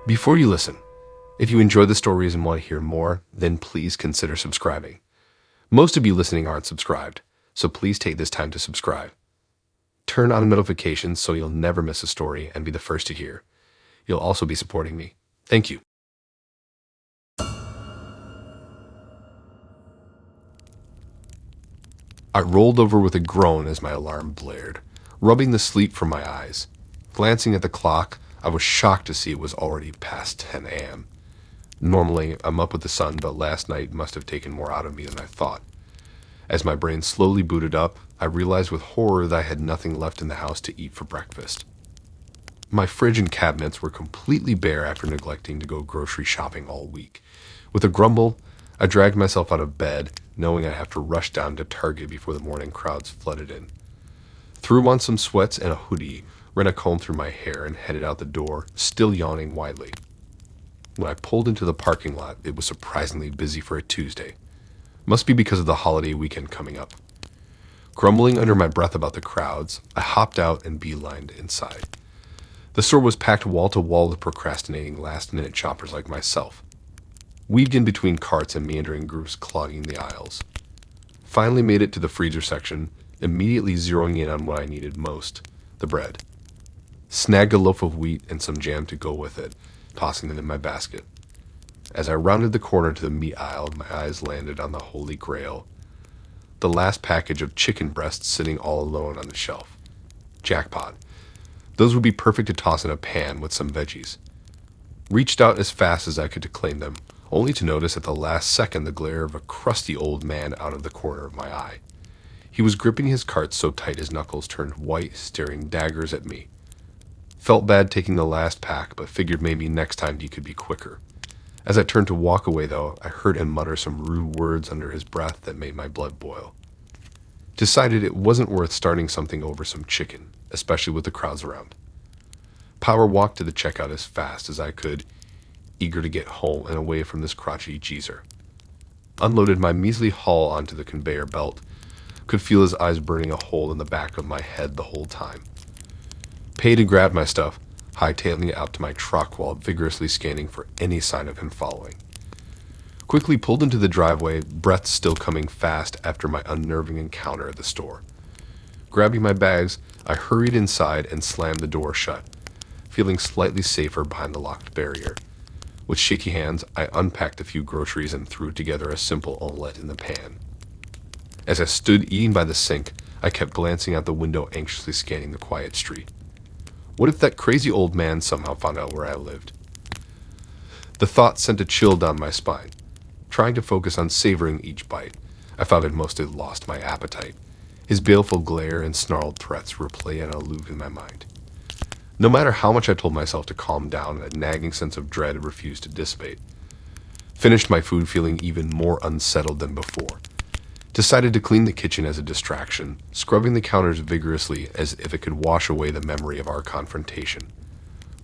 Before you listen, if you enjoy the stories and want to hear more, then please consider subscribing. Most of you listening aren't subscribed, so please take this time to subscribe. Turn on notifications so you'll never miss a story and be the first to hear. You'll also be supporting me. Thank you. I rolled over with a groan as my alarm blared, rubbing the sleep from my eyes. Glancing at the clock, I was shocked to see it was already past 10 a.m. Normally, I'm up with the sun, but last night must have taken more out of me than I thought. As my brain slowly booted up, I realized with horror that I had nothing left in the house to eat for breakfast. My fridge and cabinets were completely bare after neglecting to go grocery shopping all week. With a grumble, I dragged myself out of bed, knowing I'd have to rush down to Target before the morning crowds flooded in. Threw on some sweats and a hoodie, ran a comb through my hair, and headed out the door, still yawning widely. When I pulled into the parking lot, it was surprisingly busy for a Tuesday. Must be because of the holiday weekend coming up. Grumbling under my breath about the crowds, I hopped out and beelined inside. The store was packed wall to wall with procrastinating last-minute shoppers like myself, weaved in between carts and meandering groups clogging the aisles. Finally made it to the freezer section, immediately zeroing in on what I needed most, the bread. Snagged a loaf of wheat and some jam to go with it, tossing them in my basket. As I rounded the corner to the meat aisle, my eyes landed on the Holy Grail, the last package of chicken breasts sitting all alone on the shelf. Jackpot. Those would be perfect to toss in a pan with some veggies. Reached out as fast as I could to claim them, only to notice at the last second the glare of a crusty old man out of the corner of my eye. He was gripping his cart so tight his knuckles turned white, staring daggers at me. Felt bad taking the last pack, but figured maybe next time he could be quicker. As I turned to walk away, though, I heard him mutter some rude words under his breath that made my blood boil. Decided it wasn't worth starting something over some chicken, especially with the crowds around. Power walked to the checkout as fast as I could, eager to get home and away from this crotchety geezer. Unloaded my measly haul onto the conveyor belt. Could feel his eyes burning a hole in the back of my head the whole time. Paid and grabbed my stuff, hightailing it out to my truck while vigorously scanning for any sign of him following. Quickly pulled into the driveway, breath still coming fast after my unnerving encounter at the store. Grabbing my bags, I hurried inside and slammed the door shut, feeling slightly safer behind the locked barrier. With shaky hands, I unpacked a few groceries and threw together a simple omelette in the pan. As I stood eating by the sink, I kept glancing out the window, anxiously scanning the quiet street. What if that crazy old man somehow found out where I lived? The thought sent a chill down my spine. Trying to focus on savoring each bite, I found I'd mostly lost my appetite. His baleful glare and snarled threats replay and aloof in my mind. No matter how much I told myself to calm down, a nagging sense of dread refused to dissipate. Finished my food feeling even more unsettled than before. Decided to clean the kitchen as a distraction, scrubbing the counters vigorously as if it could wash away the memory of our confrontation.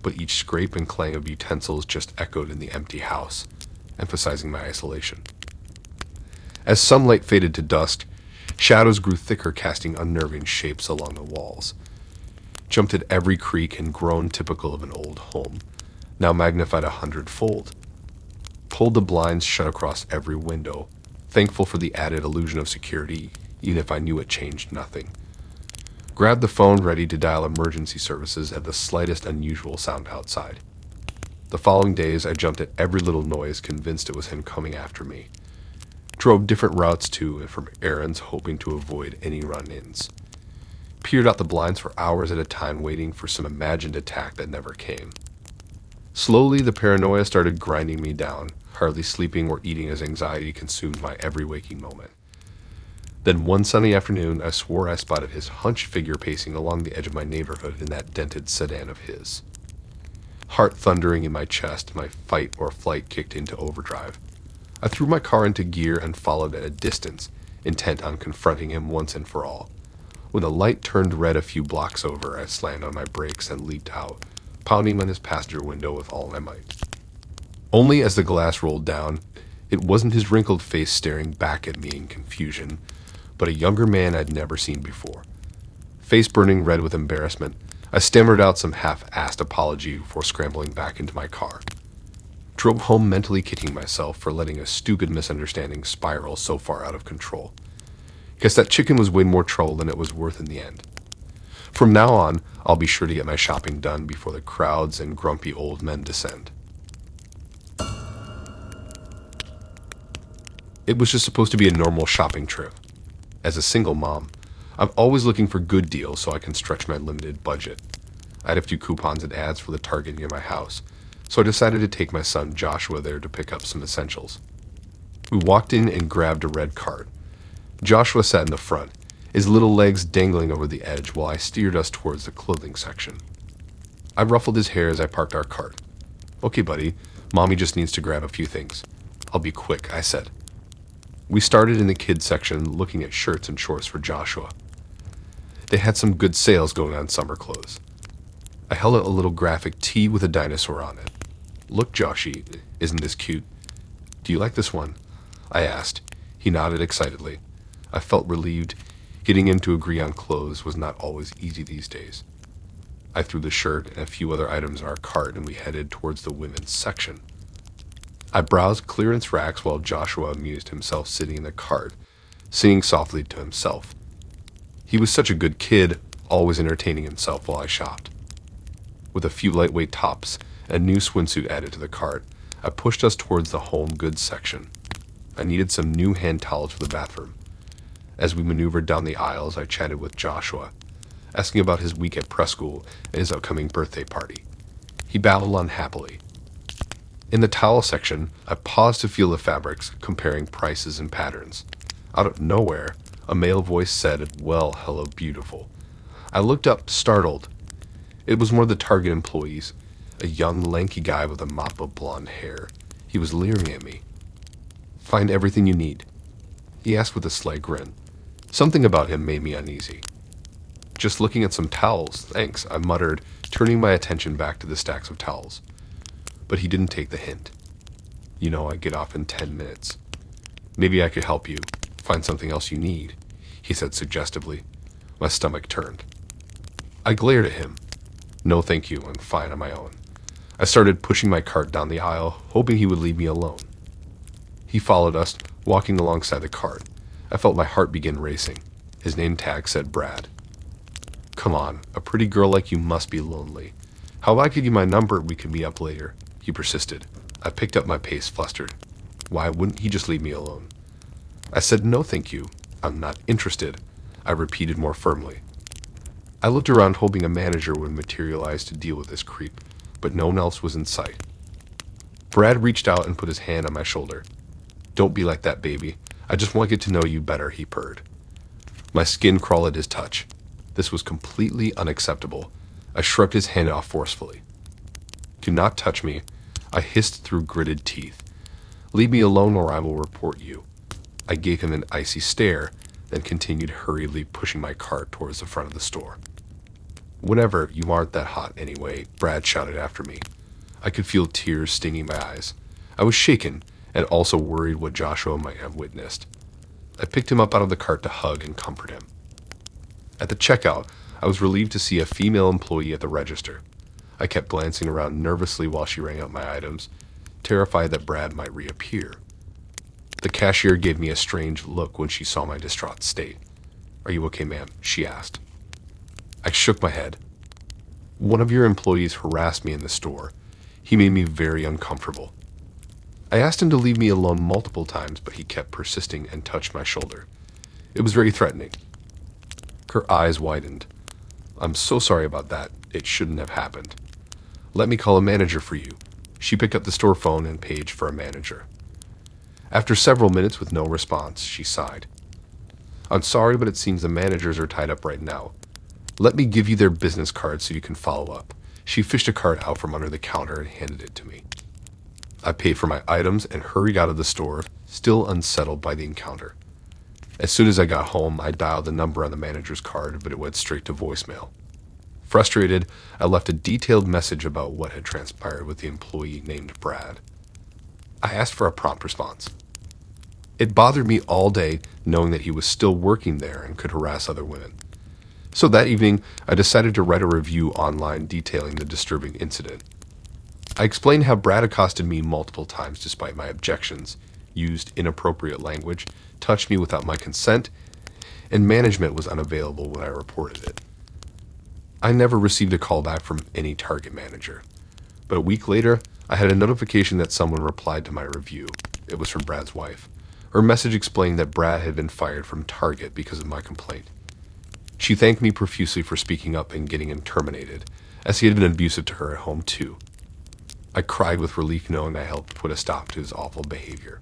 But each scrape and clang of utensils just echoed in the empty house, emphasizing my isolation. As sunlight faded to dusk, shadows grew thicker, casting unnerving shapes along the walls. Jumped at every creak and groan typical of an old home, now magnified 100-fold. Pulled the blinds shut across every window, thankful for the added illusion of security, even if I knew it changed nothing. Grabbed the phone ready to dial emergency services at the slightest unusual sound outside. The following days, I jumped at every little noise, convinced it was him coming after me. Drove different routes to and from errands, hoping to avoid any run-ins. Peered out the blinds for hours at a time, waiting for some imagined attack that never came. Slowly, the paranoia started grinding me down, hardly sleeping or eating as anxiety consumed my every waking moment. Then one sunny afternoon, I swore I spotted his hunched figure pacing along the edge of my neighborhood in that dented sedan of his. Heart thundering in my chest, my fight or flight kicked into overdrive. I threw my car into gear and followed at a distance, intent on confronting him once and for all. When the light turned red a few blocks over, I slammed on my brakes and leaped out, pounding on his passenger window with all my might. Only as the glass rolled down, it wasn't his wrinkled face staring back at me in confusion, but a younger man I'd never seen before. Face burning red with embarrassment, I stammered out some half-assed apology before scrambling back into my car. drove home mentally kicking myself for letting a stupid misunderstanding spiral so far out of control. Guess that chicken was way more trouble than it was worth in the end. From now on, I'll be sure to get my shopping done before the crowds and grumpy old men descend. It was just supposed to be a normal shopping trip. As a single mom, I'm always looking for good deals so I can stretch my limited budget. I had a few coupons and ads for the Target near my house, so I decided to take my son Joshua there to pick up some essentials. We walked in and grabbed a red cart. Joshua sat in the front, his little legs dangling over the edge while I steered us towards the clothing section. I ruffled his hair as I parked our cart. "Okay, buddy, Mommy just needs to grab a few things. I'll be quick," I said. We started in the kids section looking at shirts and shorts for Joshua. They had some good sales going on summer clothes. I held out a little graphic tee with a dinosaur on it. "Look, Joshy, isn't this cute? Do you like this one?" I asked. He nodded excitedly. I felt relieved. Getting him to agree on clothes was not always easy these days. I threw the shirt and a few other items in our cart and we headed towards the women's section. I browsed clearance racks while Joshua amused himself sitting in the cart, singing softly to himself. He was such a good kid, always entertaining himself while I shopped. With a few lightweight tops and a new swimsuit added to the cart, I pushed us towards the home goods section. I needed some new hand towels for the bathroom. As we maneuvered down the aisles, I chatted with Joshua, asking about his week at press school and his upcoming birthday party. He babbled on happily. In the towel section, I paused to feel the fabrics, comparing prices and patterns. Out of nowhere, a male voice said, "Well, hello, beautiful." I looked up, startled. It was one of the Target employees, a young, lanky guy with a mop of blonde hair. He was leering at me. "Find everything you need?" he asked with a slight grin. Something about him made me uneasy. "Just looking at some towels, thanks," I muttered, turning my attention back to the stacks of towels. But he didn't take the hint. "You know, I get off in 10 minutes. Maybe I could help you find something else you need," he said suggestively. My stomach turned. I glared at him. "No, thank you. I'm fine on my own." I started pushing my cart down the aisle, hoping he would leave me alone. He followed us, walking alongside the cart. I felt my heart begin racing. His name tag said Brad. "Come on, a pretty girl like you must be lonely. How about I give you my number and we can meet up later?" He persisted. I picked up my pace, flustered. Why wouldn't he just leave me alone? I said, "No, thank you. I'm not interested," I repeated more firmly. I looked around hoping a manager would materialize to deal with this creep, but no one else was in sight. Brad reached out and put his hand on my shoulder. "Don't be like that, baby. I just want to get to know you better," he purred. My skin crawled at his touch. This was completely unacceptable. I shrugged his hand off forcefully. "Do not touch me," I hissed through gritted teeth. "Leave me alone or I will report you." I gave him an icy stare, then continued hurriedly pushing my cart towards the front of the store. "Whatever, you aren't that hot anyway," Brad shouted after me. I could feel tears stinging my eyes. I was shaken and also worried what Joshua might have witnessed. I picked him up out of the cart to hug and comfort him. At the checkout, I was relieved to see a female employee at the register. I kept glancing around nervously while she rang out my items, terrified that Brad might reappear. The cashier gave me a strange look when she saw my distraught state. "Are you okay, ma'am?" she asked. I shook my head. "One of your employees harassed me in the store. He made me very uncomfortable." I asked him to leave me alone multiple times, but he kept persisting and touched my shoulder. It was very threatening. Her eyes widened. "I'm so sorry about that. It shouldn't have happened. Let me call a manager for you." She picked up the store phone and paged for a manager. After several minutes with no response, she sighed. "I'm sorry, but it seems the managers are tied up right now. Let me give you their business card so you can follow up." She fished a card out from under the counter and handed it to me. I paid for my items and hurried out of the store, still unsettled by the encounter. As soon as I got home, I dialed the number on the manager's card, but it went straight to voicemail. Frustrated, I left a detailed message about what had transpired with the employee named Brad. I asked for a prompt response. It bothered me all day knowing that he was still working there and could harass other women. So that evening, I decided to write a review online detailing the disturbing incident. I explained how Brad accosted me multiple times despite my objections, used inappropriate language, touched me without my consent, and management was unavailable when I reported it. I never received a call back from any Target manager, but a week later, I had a notification that someone replied to my review. It was from Brad's wife. Her message explained that Brad had been fired from Target because of my complaint. She thanked me profusely for speaking up and getting him terminated, as he had been abusive to her at home too. I cried with relief knowing I helped put a stop to his awful behavior.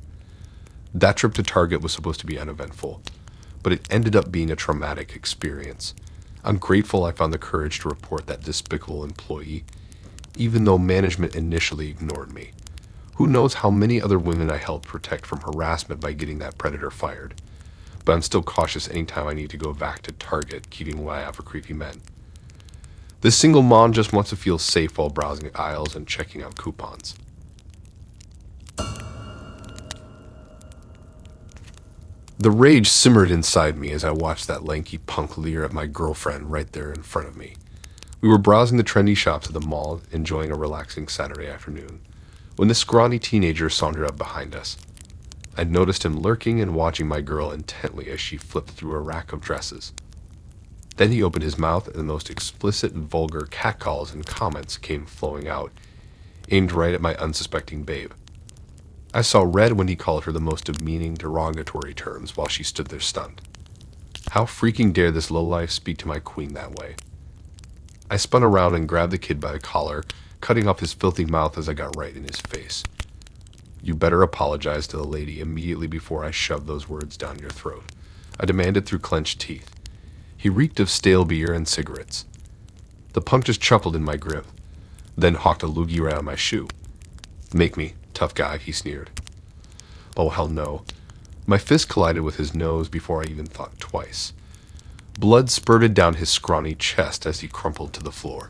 That trip to Target was supposed to be uneventful, but it ended up being a traumatic experience. I'm grateful I found the courage to report that despicable employee, even though management initially ignored me. Who knows how many other women I helped protect from harassment by getting that predator fired. But I'm still cautious anytime I need to go back to Target, keeping one eye out for creepy men. This single mom just wants to feel safe while browsing aisles and checking out coupons. The rage simmered inside me as I watched that lanky punk leer at my girlfriend right there in front of me. We were browsing the trendy shops at the mall, enjoying a relaxing Saturday afternoon, when this scrawny teenager sauntered up behind us. I'd noticed him lurking and watching my girl intently as she flipped through a rack of dresses. Then he opened his mouth and the most explicit and vulgar catcalls and comments came flowing out, aimed right at my unsuspecting babe. I saw red when he called her the most demeaning, derogatory terms while she stood there stunned. How freaking dare this lowlife speak to my queen that way? I spun around and grabbed the kid by the collar, cutting off his filthy mouth as I got right in his face. You better apologize to the lady immediately before I shove those words down your throat, I demanded through clenched teeth. He reeked of stale beer and cigarettes. The punk just chuckled in my grip, then hawked a loogie right on my shoe. Make me, tough guy, he sneered. Oh, hell no. My fist collided with his nose before I even thought twice. Blood spurted down his scrawny chest as he crumpled to the floor.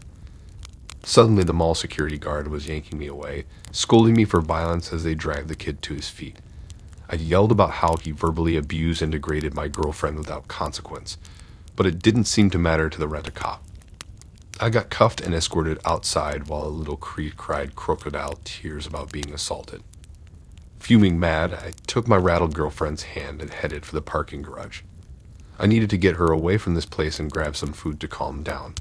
Suddenly, the mall security guard was yanking me away, scolding me for violence as they dragged the kid to his feet. I yelled about how he verbally abused and degraded my girlfriend without consequence, but it didn't seem to matter to the rent-a-cop. I got cuffed and escorted outside while a little creep cried crocodile tears about being assaulted. Fuming mad, I took my rattled girlfriend's hand and headed for the parking garage. I needed to get her away from this place and grab some food to calm down.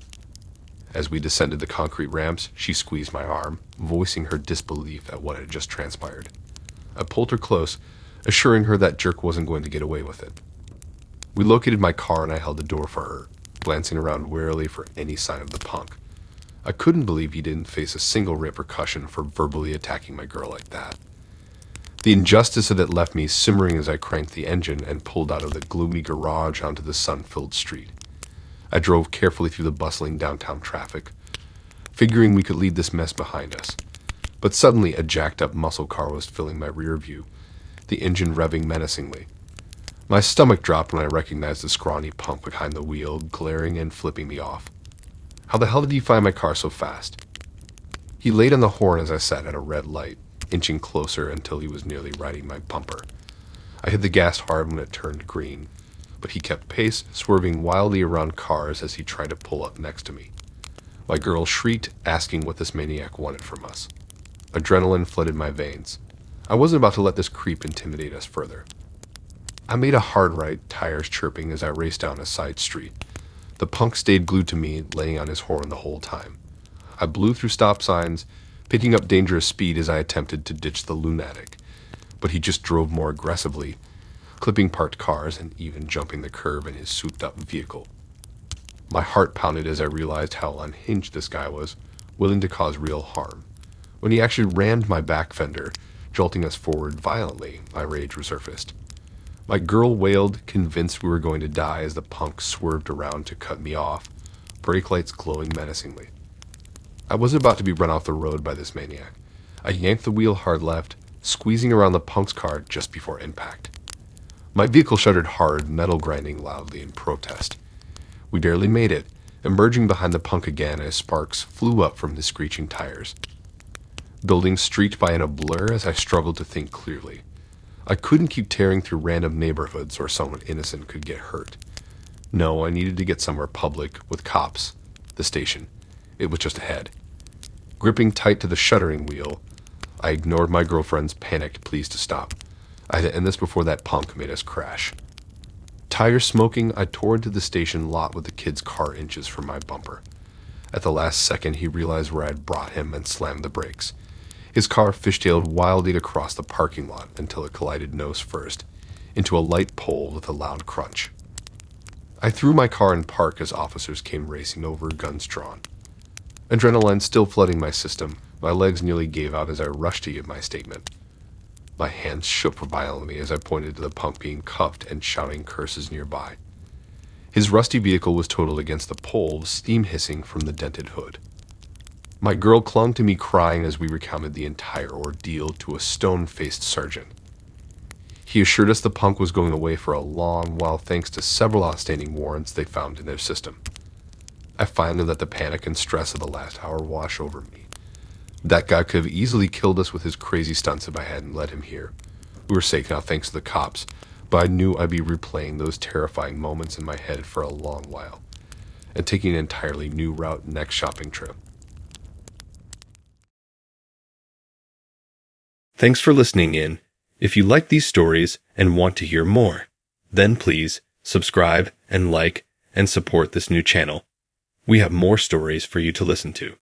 As we descended the concrete ramps, she squeezed my arm, voicing her disbelief at what had just transpired. I pulled her close, assuring her that jerk wasn't going to get away with it. We located my car and I held the door for her, glancing around warily for any sign of the punk. I couldn't believe he didn't face a single repercussion for verbally attacking my girl like that. The injustice of it left me simmering as I cranked the engine and pulled out of the gloomy garage onto the sun-filled street. I drove carefully through the bustling downtown traffic, figuring we could leave this mess behind us. But suddenly a jacked-up muscle car was filling my rear view, the engine revving menacingly. My stomach dropped when I recognized the scrawny punk behind the wheel, glaring and flipping me off. How the hell did he find my car so fast? He laid on the horn as I sat at a red light, inching closer until he was nearly riding my bumper. I hit the gas hard when it turned green, but he kept pace, swerving wildly around cars as he tried to pull up next to me. My girl shrieked, asking what this maniac wanted from us. Adrenaline flooded my veins. I wasn't about to let this creep intimidate us further. I made a hard right, tires chirping as I raced down a side street. The punk stayed glued to me, laying on his horn the whole time. I blew through stop signs, picking up dangerous speed as I attempted to ditch the lunatic, but he just drove more aggressively, clipping parked cars and even jumping the curb in his souped-up vehicle. My heart pounded as I realized how unhinged this guy was, willing to cause real harm. When he actually rammed my back fender, jolting us forward violently, my rage resurfaced. My girl wailed, convinced we were going to die as the punk swerved around to cut me off, brake lights glowing menacingly. I wasn't about to be run off the road by this maniac. I yanked the wheel hard left, squeezing around the punk's car just before impact. My vehicle shuddered hard, metal grinding loudly in protest. We barely made it, emerging behind the punk again as sparks flew up from the screeching tires. Buildings streaked by in a blur as I struggled to think clearly. I couldn't keep tearing through random neighborhoods where someone innocent could get hurt. No, I needed to get somewhere public, with cops. The station. It was just ahead. Gripping tight to the shuttering wheel, I ignored my girlfriend's panicked pleas to stop. I had to end this before that punk made us crash. Tires smoking, I tore into the station lot with the kid's car inches from my bumper. At the last second, he realized where I had brought him and slammed the brakes. His car fishtailed wildly across the parking lot until it collided nose first into a light pole with a loud crunch. I threw my car in park as officers came racing over, guns drawn. Adrenaline still flooding my system, my legs nearly gave out as I rushed to give my statement. My hands shook violently as I pointed to the punk being cuffed and shouting curses nearby. His rusty vehicle was totaled against the pole, with steam hissing from the dented hood. My girl clung to me crying as we recounted the entire ordeal to a stone-faced sergeant. He assured us the punk was going away for a long while thanks to several outstanding warrants they found in their system. I finally let the panic and stress of the last hour wash over me. That guy could have easily killed us with his crazy stunts if I hadn't let him here. We were safe now thanks to the cops, but I knew I'd be replaying those terrifying moments in my head for a long while, and taking an entirely new route next shopping trip. Thanks for listening in. If you like these stories and want to hear more, then please subscribe and like and support this new channel. We have more stories for you to listen to.